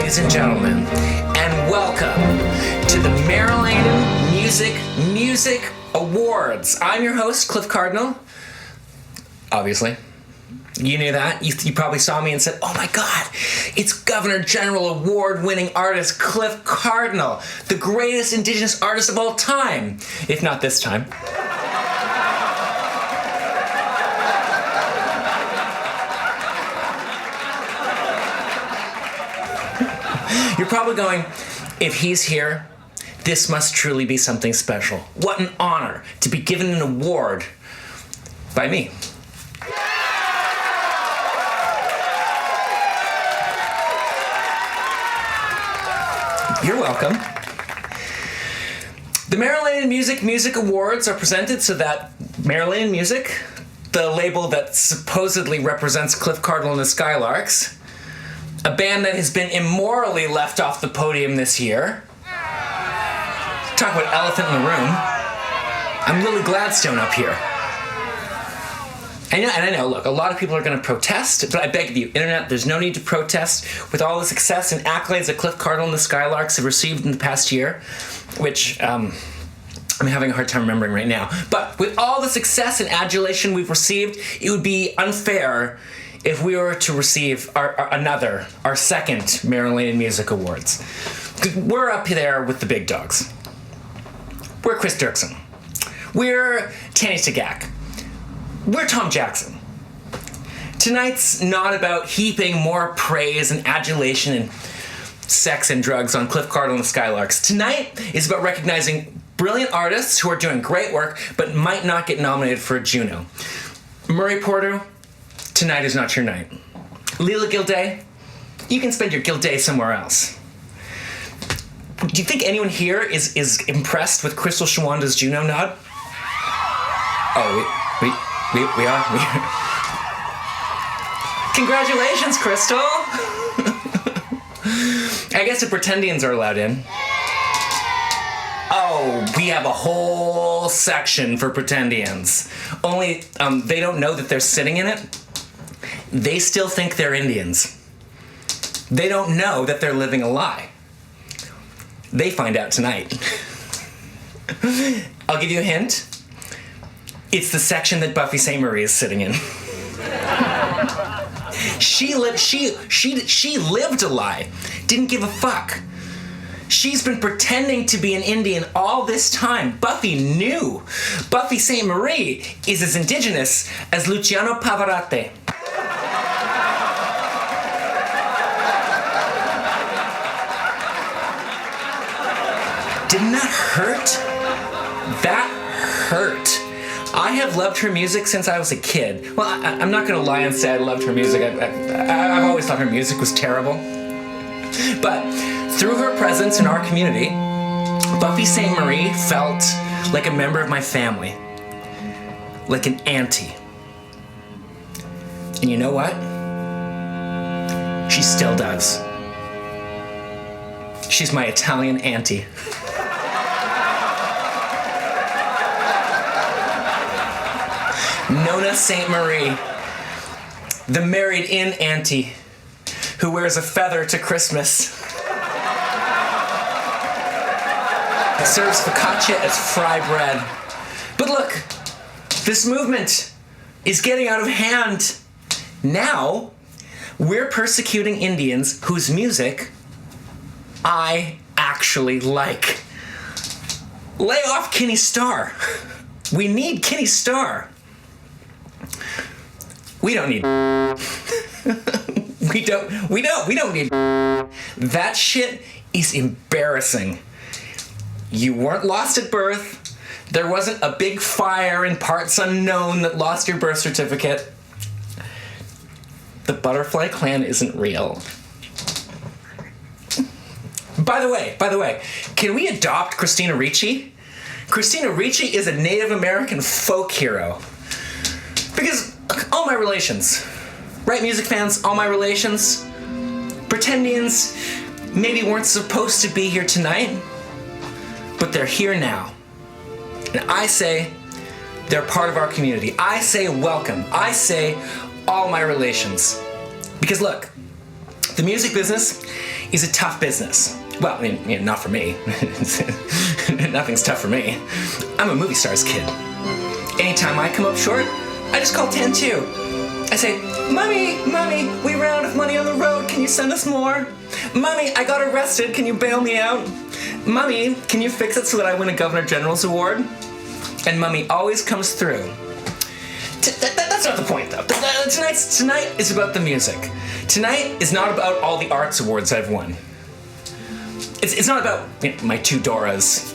ladies and gentlemen, and welcome to the Meriläinen Music Awards. I'm your host, Cliff Cardinal. Obviously. You knew that. You probably saw me and said, oh my God, it's Governor General Award-winning artist Cliff Cardinal, the greatest Indigenous artist of all time, if not this time. You're probably going, if he's here, this must truly be something special. What an honor to be given an award by me. You're welcome. The Meriläinen Music Awards are presented so that Meriläinen Music, the label that supposedly represents Cliff Cardinal and the Skylarks, a band that has been immorally left off the podium this year. Talk about elephant in the room. I'm Lily Gladstone up here. I know, look, a lot of people are going to protest, but I beg of you, Internet, there's no need to protest with all the success and accolades that Cliff Cardinal and the Skylarks have received in the past year, which I'm having a hard time remembering right now. But with all the success and adulation we've received, it would be unfair if we were to receive our second Meriläinen Music Awards. We're up there with the big dogs. We're Chris Dirksen. We're Tanny Tagak. We're Tom Jackson. Tonight's not about heaping more praise and adulation and sex and drugs on Cliff Cardinal and the Skylarks. Tonight is about recognizing brilliant artists who are doing great work but might not get nominated for a Juno. Murray Porter, tonight is not your night. Leela Gilday, you can spend your Gilday somewhere else. Do you think anyone here is impressed with Crystal Shawanda's Juno nod? Oh, we are. Congratulations, Crystal! I guess the Pretendians are allowed in. Oh, we have a whole section for Pretendians. Only they don't know that they're sitting in it. They still think they're Indians. They don't know that they're living a lie. They find out tonight. I'll give you a hint. It's the section that Buffy St. Marie is sitting in. She lived a lie. Didn't give a fuck. She's been pretending to be an Indian all this time. Buffy knew. Buffy St. Marie is as indigenous as Luciano Pavarotti. Didn't that hurt? That hurt. I have loved her music since I was a kid. Well, I'm not going to lie and say I loved her music. I've always thought her music was terrible. But through her presence in our community, Buffy St. Marie felt like a member of my family. Like an auntie. And you know what? She still does. She's my Italian auntie. Nona St. Marie, the married-in auntie who wears a feather to Christmas, serves focaccia as fry bread. But look, this movement is getting out of hand. Now, we're persecuting Indians whose music I actually like. Lay off Kenny Starr. We need Kenny Starr. We don't need we don't need that shit is embarrassing. You weren't lost at birth. There wasn't a big fire in parts unknown that lost your birth certificate. The butterfly clan isn't real. By the way, can we adopt Christina Ricci? Christina Ricci is a Native American folk hero. Because all my relations, right, music fans, all my relations, Pretendians maybe weren't supposed to be here tonight, but they're here now. And I say they're part of our community. I say welcome. I say all my relations. Because look, the music business is a tough business. Well, I mean, you know, not for me. Nothing's tough for me. I'm a movie star's kid. Anytime I come up short, I just call 10-2. I say, Mommy, we ran out of money on the road. Can you send us more? Mommy, I got arrested. Can you bail me out? Mommy, can you fix it so that I win a Governor General's award? And Mommy always comes through. That's not the point, though. Tonight is about the music. Tonight is not about all the arts awards I've won. It's not about, you know, my 2 Doras,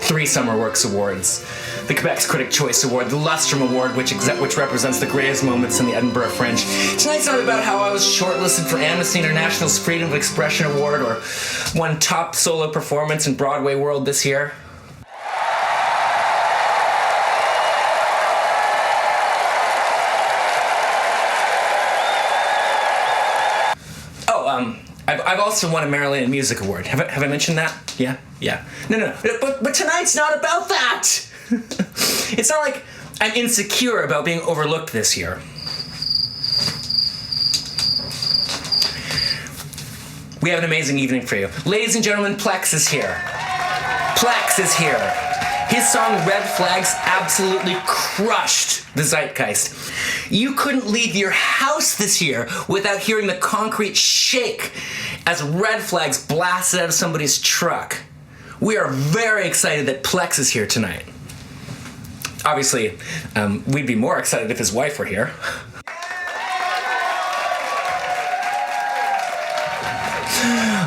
3 Summer Works Awards, the Quebec's Critic Choice Award, the Lustrum Award, which represents the greatest moments in the Edinburgh Fringe. Tonight's not about how I was shortlisted for Amnesty International's Freedom of Expression Award or won top solo performance in Broadway World this year. I've also won a Meriläinen Music Award. Have I mentioned that? Yeah. No. But tonight's not about that. It's not like I'm insecure about being overlooked this year. We have an amazing evening for you. Ladies and gentlemen, Plex is here. His song Red Flags absolutely crushed the zeitgeist. You couldn't leave your house this year without hearing the concrete shake as Red Flags blasted out of somebody's truck. We are very excited that Plex is here tonight. Obviously, we'd be more excited if his wife were here.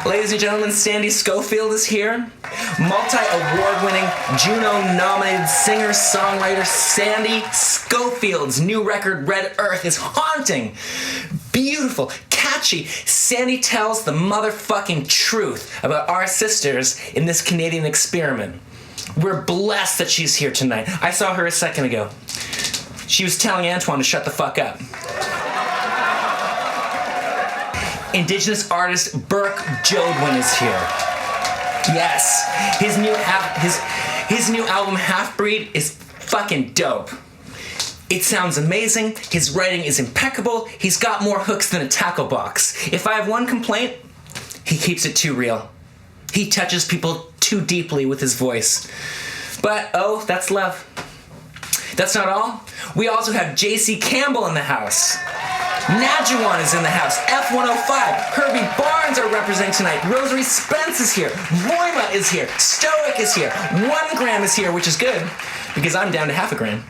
Ladies and gentlemen, Sandy Schofield is here. Multi-award-winning, Juno-nominated singer-songwriter Sandy Schofield's new record, Red Earth, is haunting, beautiful, catchy. Sandy tells the motherfucking truth about our sisters in this Canadian experiment. We're blessed that she's here tonight. I saw her a second ago. She was telling Antoine to shut the fuck up. Indigenous artist Burke Jodwin is here. Yes, his new album Half Breed is fucking dope. It sounds amazing. His writing is impeccable. He's got more hooks than a tackle box. If I have one complaint, he keeps it too real. He touches people too deeply with his voice. But oh, that's love. That's not all. We also have JC Campbell in the house. Najuan is in the house. F105. Herbie Barnes are representing tonight. Rosary Spence is here. Voima is here. Stoic is here. 1 gram is here, which is good because I'm down to half a gram.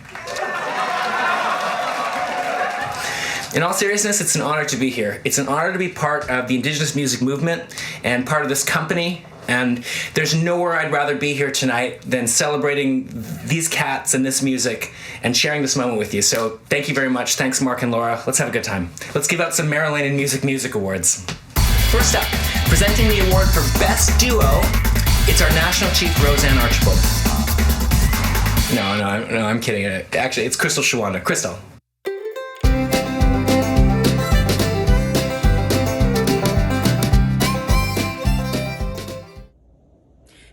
In all seriousness, it's an honor to be here. It's an honor to be part of the Indigenous music movement and part of this company. And there's nowhere I'd rather be here tonight than celebrating these cats and this music and sharing this moment with you. So thank you very much. Thanks, Mark and Laura. Let's have a good time. Let's give out some Meriläinen Music Awards. First up, presenting the award for Best Duo, it's our National Chief, Roseanne Archibald. No, I'm kidding. Actually, it's Crystal Shawanda. Crystal.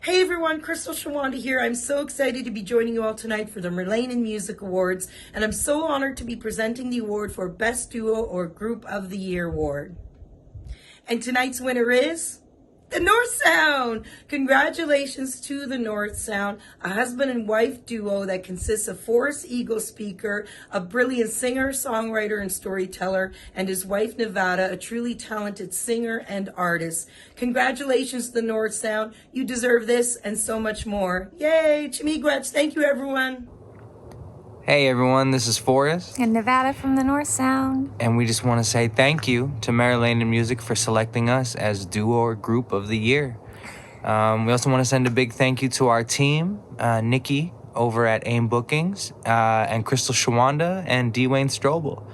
Hey everyone, Crystal Shawanda here. I'm so excited to be joining you all tonight for the Meriläinen Music Awards, and I'm so honored to be presenting the award for Best Duo or Group of the Year award. And tonight's winner is the North Sound. Congratulations to the North Sound, a husband and wife duo that consists of Forrest Eagle Speaker, a brilliant singer, songwriter, and storyteller, and his wife Nevada, a truly talented singer and artist. Congratulations to the North Sound. You deserve this and so much more. Yay! Chimigwets. Thank you, everyone. Hey everyone, this is Forrest. And Nevada from the North Sound. And we just want to say thank you to Merilainen Music for selecting us as Duo or Group of the Year. We also want to send a big thank you to our team, Nikki over at AIM Bookings, and Crystal Shawanda and Dwayne Strobel.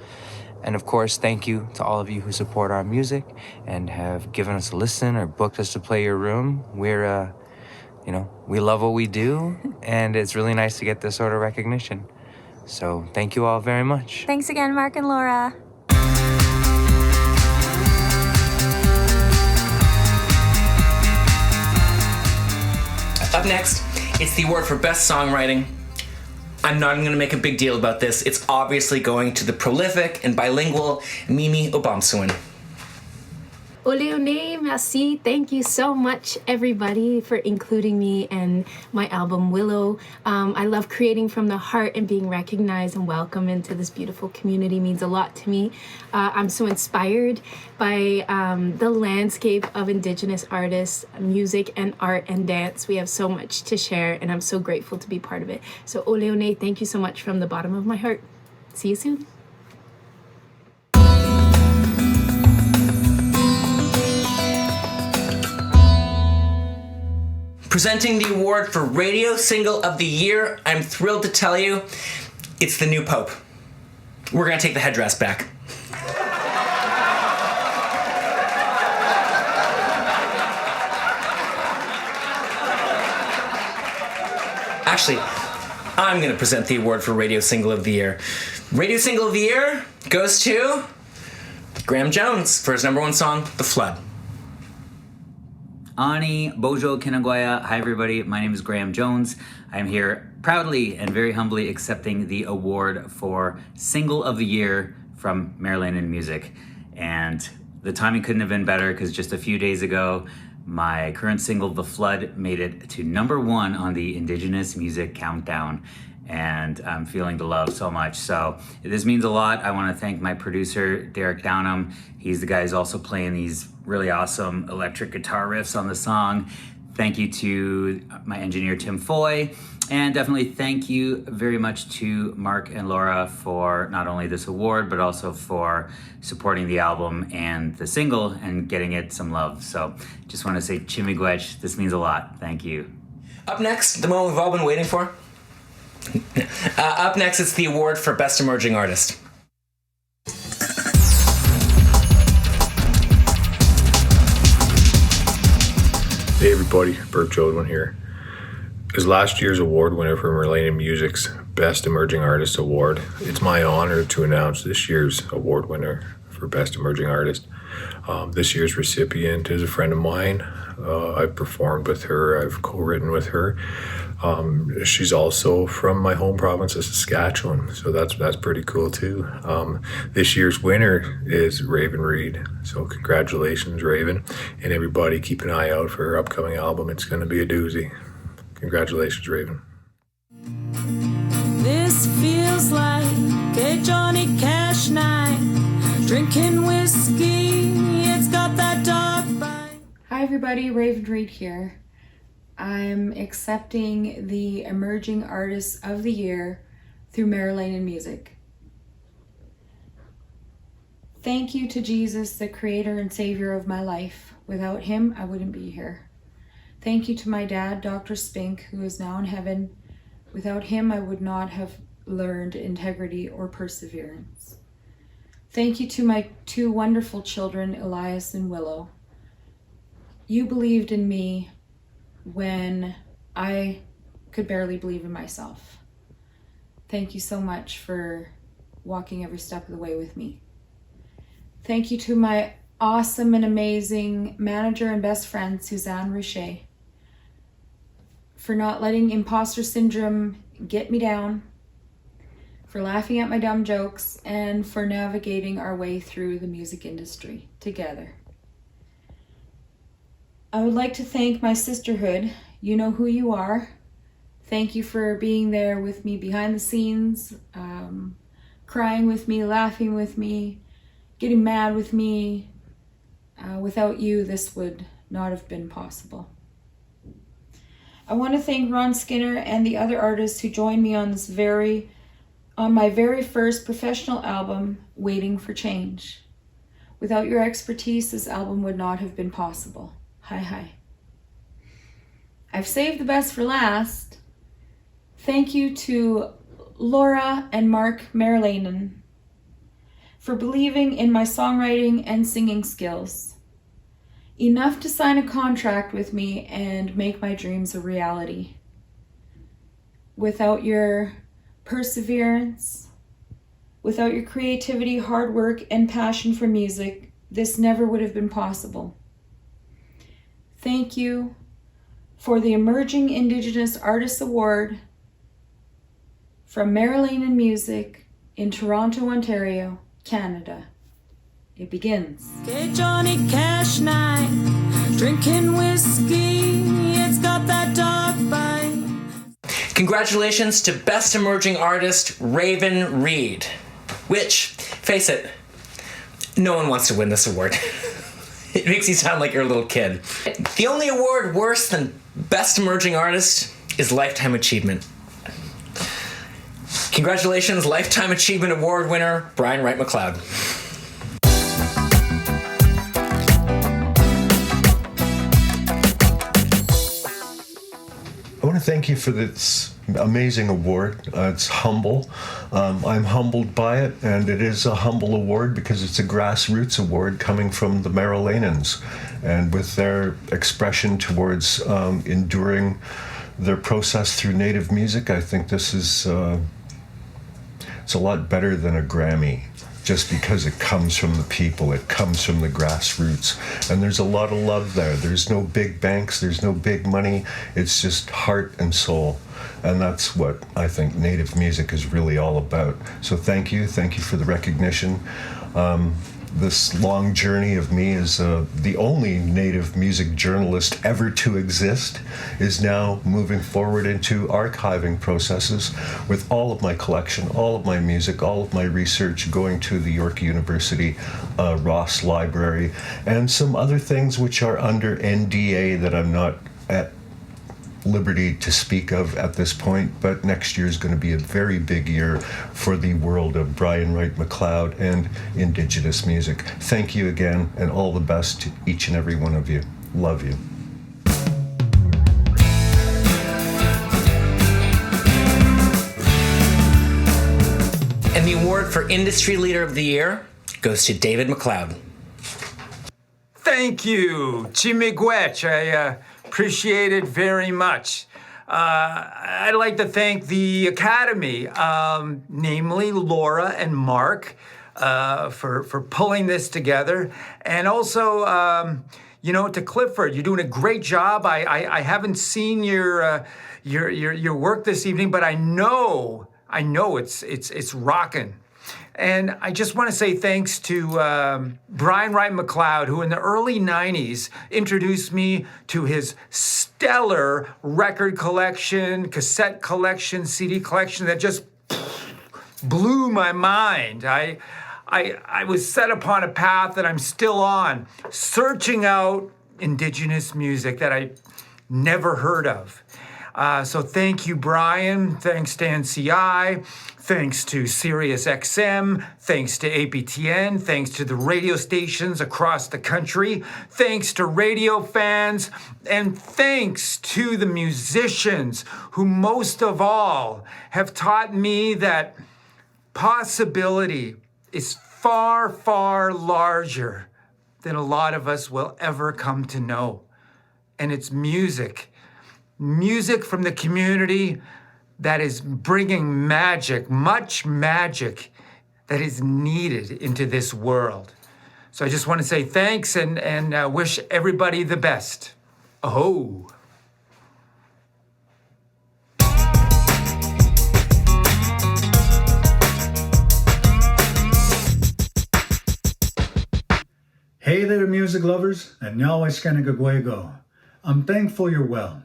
And of course, thank you to all of you who support our music and have given us a listen or booked us to play your room. We're, we love what we do, and it's really nice to get this sort of recognition. So thank you all very much. Thanks again, Mark and Laura. Up next, it's the award for Best Songwriting. I'm not even going to make a big deal about this. It's obviously going to the prolific and bilingual Mimi Obamsawin. Ole ole, merci. Thank you so much, everybody, for including me and my album Willow. I love creating from the heart, and being recognized and welcomed into this beautiful community means a lot to me. I'm so inspired by the landscape of Indigenous artists, music and art and dance. We have so much to share, and I'm so grateful to be part of it. So ole ole, thank you so much from the bottom of my heart. See you soon. Presenting the award for Radio Single of the Year, I'm thrilled to tell you, it's the new Pope. We're gonna take the headdress back. Actually, I'm gonna present the award for Radio Single of the Year. Radio Single of the Year goes to Graham Jones for his #1 song, The Flood. Ani Bojo Kinagoya. Hi everybody, my name is Graham Jones. I'm here proudly and very humbly accepting the award for Single of the Year from Meriläinen Music. And the timing couldn't have been better because just a few days ago, my current single, The Flood, made it to #1 on the Indigenous Music Countdown. And I'm feeling the love so much. So this means a lot. I want to thank my producer, Derek Downham. He's the guy who's also playing these really awesome electric guitar riffs on the song. Thank you to my engineer, Tim Foy. And definitely thank you very much to Mark and Laura for not only this award, but also for supporting the album and the single and getting it some love. So just want to say Chimigwech, this means a lot. Thank you. Up next, the moment we've all been waiting for. Up next, it's the award for Best Emerging Artist. Hey everybody, Bert Jodwin here. As last year's award winner for Meriläinen Music's Best Emerging Artist Award, it's my honor to announce this year's award winner for Best Emerging Artist. This year's recipient is a friend of mine. I've performed with her, I've co-written with her. She's also from my home province of Saskatchewan, so that's pretty cool too. This year's winner is Raven Reed, so congratulations, Raven. And everybody keep an eye out for her upcoming album. It's going to be a doozy. Congratulations, Raven. This feels like a Johnny Cash night, drinking whiskey, it's got that dark bite. Hi everybody, Raven Reed here. I'm accepting the Emerging Artist of the Year through Meriläinen Music. Thank you to Jesus, the creator and savior of my life. Without him, I wouldn't be here. Thank you to my dad, Dr. Spink, who is now in heaven. Without him, I would not have learned integrity or perseverance. Thank you to my 2 wonderful children, Elias and Willow. You believed in me when I could barely believe in myself. Thank you so much for walking every step of the way with me. Thank you to my awesome and amazing manager and best friend, Suzanne Richer, for not letting imposter syndrome get me down, for laughing at my dumb jokes, and for navigating our way through the music industry together. I would like to thank my sisterhood. You know who you are. Thank you for being there with me behind the scenes, crying with me, laughing with me, getting mad with me. Without you, this would not have been possible. I want to thank Ron Skinner and the other artists who joined me on my very first professional album, Waiting for Change. Without your expertise, this album would not have been possible. Hi. I've saved the best for last. Thank you to Laura and Mark Meriläinen for believing in my songwriting and singing skills. Enough to sign a contract with me and make my dreams a reality. Without your perseverance, without your creativity, hard work, and passion for music, this never would have been possible. Thank you for the Emerging Indigenous Artist Award from Meriläinen Music in Toronto, Ontario, Canada. It begins. Okay, Johnny Cash night, drinking whiskey, it's got that dog bite. Congratulations to Best Emerging Artist, Raven Reed. Which, face it, no one wants to win this award. It makes you sound like you're a little kid. The only award worse than Best Emerging Artist is Lifetime Achievement. Congratulations, Lifetime Achievement Award winner, Brian Wright McLeod. I want to thank you for this amazing award. It's humble. I'm humbled by it, and it is a humble award because it's a grassroots award coming from the Merilainens, and with their expression towards enduring their process through native music, I think this is it's a lot better than a Grammy. Just because it comes from the people, it comes from the grassroots. And there's a lot of love there. There's no big banks, there's no big money. It's just heart and soul. And that's what I think native music is really all about. So thank you for the recognition. This long journey of me as the only native music journalist ever to exist is now moving forward into archiving processes with all of my collection, all of my music, all of my research going to the York University Ross Library, and some other things which are under NDA that I'm not at liberty to speak of at this point, but next year is going to be a very big year for the world of Brian Wright McLeod and Indigenous music. Thank you again, and all the best to each and every one of you. Love you. And the award for Industry Leader of the Year goes to David McLeod. Thank you, Chimigwech. I appreciate it very much. I'd like to thank the Academy, namely Laura and Mark, for pulling this together, and also, to Clifford. You're doing a great job. I haven't seen your work this evening, but I know it's rocking. And I just want to say thanks to Brian Wright McLeod, who in the early 90s introduced me to his stellar record collection, cassette collection, CD collection that just blew my mind. I was set upon a path that I'm still on, searching out Indigenous music that I never heard of. So thank you, Brian. Thanks to NCI. Thanks to Sirius XM, thanks to APTN, thanks to the radio stations across the country, thanks to radio fans, and thanks to the musicians who most of all have taught me that possibility is far, far larger than a lot of us will ever come to know. And it's music from the community that is bringing magic, much magic that is needed into this world. So I just want to say thanks and wish everybody the best. Aho. Hey there, music lovers, and Nyawaiskanaguego. I'm thankful you're well.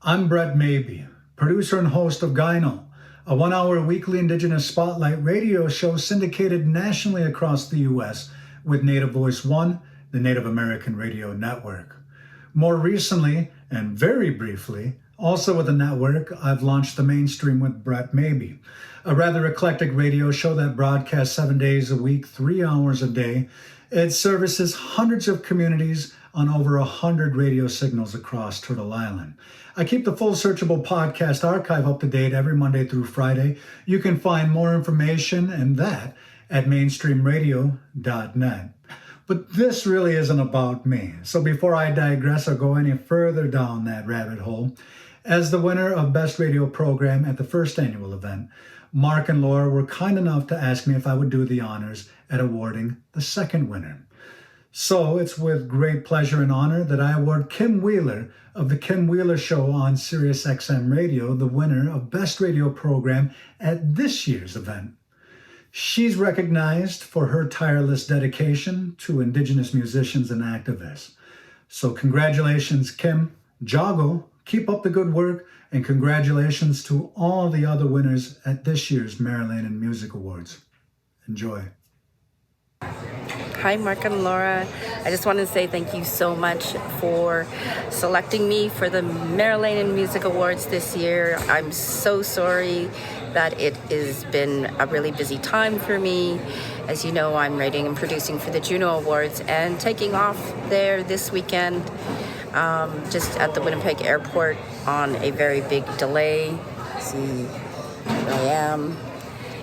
I'm Brett Mabey, producer and host of Gyno, a 1-hour weekly Indigenous spotlight radio show syndicated nationally across the U.S. with Native Voice One, the Native American Radio Network. More recently, and very briefly, also with the network, I've launched The Mainstream with Brett Mabey, a rather eclectic radio show that broadcasts 7 days a week, 3 hours a day. It services hundreds of communities on over 100 radio signals across Turtle Island. I keep the full searchable podcast archive up to date every Monday through Friday. You can find more information and that at mainstreamradio.net. But this really isn't about me. So before I digress or go any further down that rabbit hole, as the winner of Best Radio Program at the first annual event, Mark and Laura were kind enough to ask me if I would do the honors at awarding the second winner. So it's with great pleasure and honor that I award Kim Wheeler of The Kim Wheeler Show on Sirius XM Radio the winner of Best Radio Program at this year's event. She's recognized for her tireless dedication to Indigenous musicians and activists. So congratulations, Kim. Jago, keep up the good work, and congratulations to all the other winners at this year's Meriläinen Music Awards. Enjoy. Hi, Mark and Laura. I just want to say thank you so much for selecting me for the Meriläinen Music Awards this year. I'm so sorry that it has been a really busy time for me. As you know, I'm writing and producing for the Juno Awards and taking off there this weekend, just at the Winnipeg airport on a very big delay. See, here I am.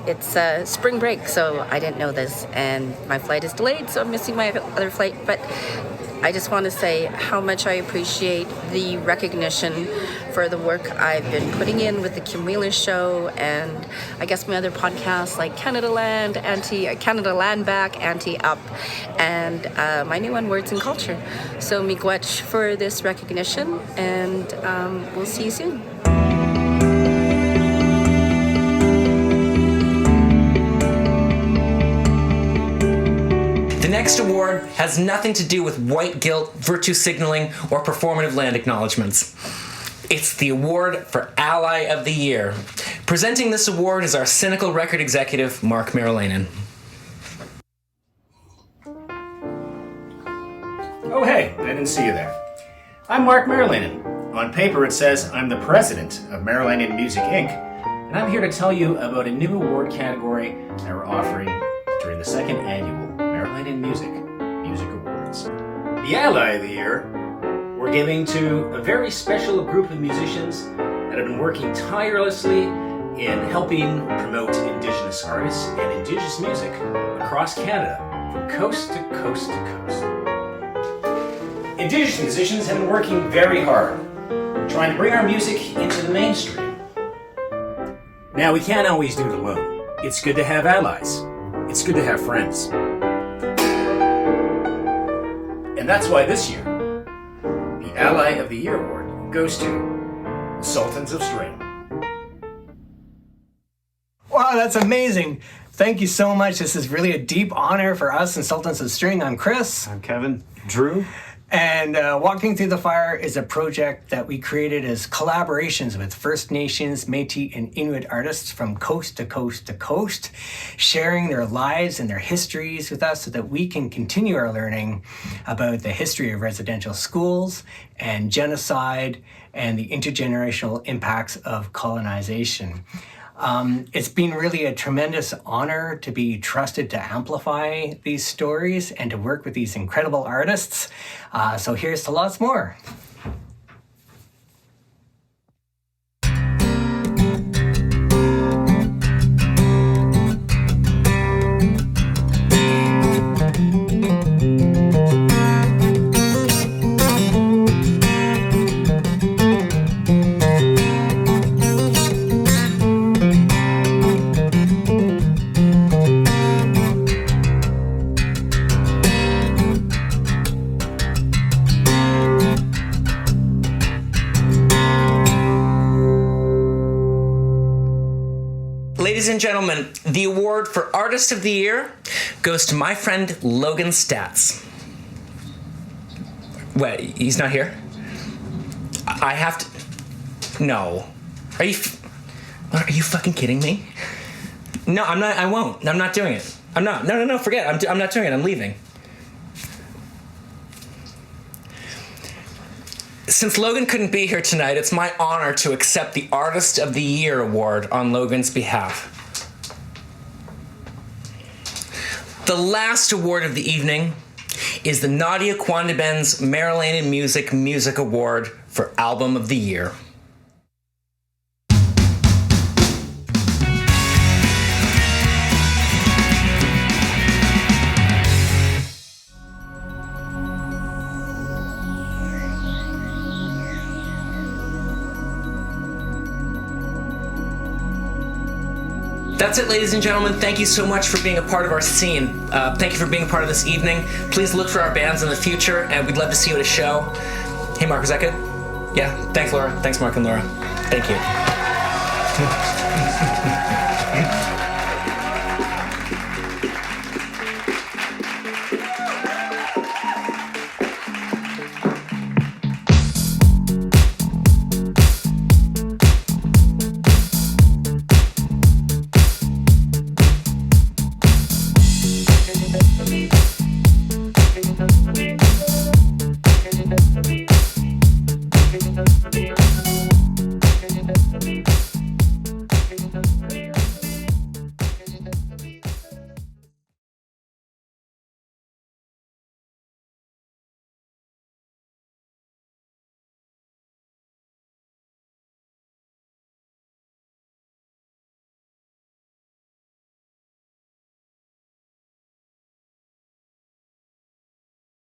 It's spring break, so I didn't know this, and my flight is delayed, so I'm missing my other flight. But I just want to say how much I appreciate the recognition for the work I've been putting in with the Kim Wheeler Show, and I guess my other podcasts like Canada Land Back, Anti Up, and my new one, Words and Culture. So miigwech for this recognition, and we'll see you soon. The next award has nothing to do with white guilt, virtue signaling, or performative land acknowledgements. It's the award for Ally of the Year. Presenting this award is our cynical record executive, Mark Merilainen. Oh hey, I didn't see you there. I'm Mark Merilainen. On paper it says I'm the president of Merilainen Music Inc., and I'm here to tell you about a new award category that we're offering during the second annual Merilainen Music Awards. The Ally of the Year we're giving to a very special group of musicians that have been working tirelessly in helping promote Indigenous artists and Indigenous music across Canada from coast to coast to coast. Indigenous musicians have been working very hard, trying to bring our music into the mainstream. Now, we can't always do it alone. It's good to have allies. It's good to have friends. And that's why this year, the Ally of the Year Award goes to the Sultans of String. Wow, that's amazing. Thank you so much. This is really a deep honor for us in Sultans of String. I'm Chris. I'm Kevin. Drew. And Walking Through the Fire is a project that we created as collaborations with First Nations, Métis, and Inuit artists from coast to coast to coast, sharing their lives and their histories with us so that we can continue our learning about the history of residential schools and genocide and the intergenerational impacts of colonization. It's been really a tremendous honor to be trusted to amplify these stories and to work with these incredible artists. So here's to lots more. Ladies and gentlemen, the award for Artist of the Year goes to my friend Logan Stats. Wait, he's not here? I have to... No. Are you fucking kidding me? No, I'm not. I won't. I'm not doing it. I'm not. No, forget it. I'm not doing it. I'm leaving. Since Logan couldn't be here tonight, it's my honor to accept the Artist of the Year award on Logan's behalf. The last award of the evening is the Nadia Quandaben's Meriläinen Music Award for Album of the Year. That's it, ladies and gentlemen. Thank you so much for being a part of our scene. Thank you for being a part of this evening. Please look for our bands in the future, and we'd love to see you at a show. Hey, Mark, is that good? Yeah? Thanks, Laura. Thanks, Mark and Laura. Thank you.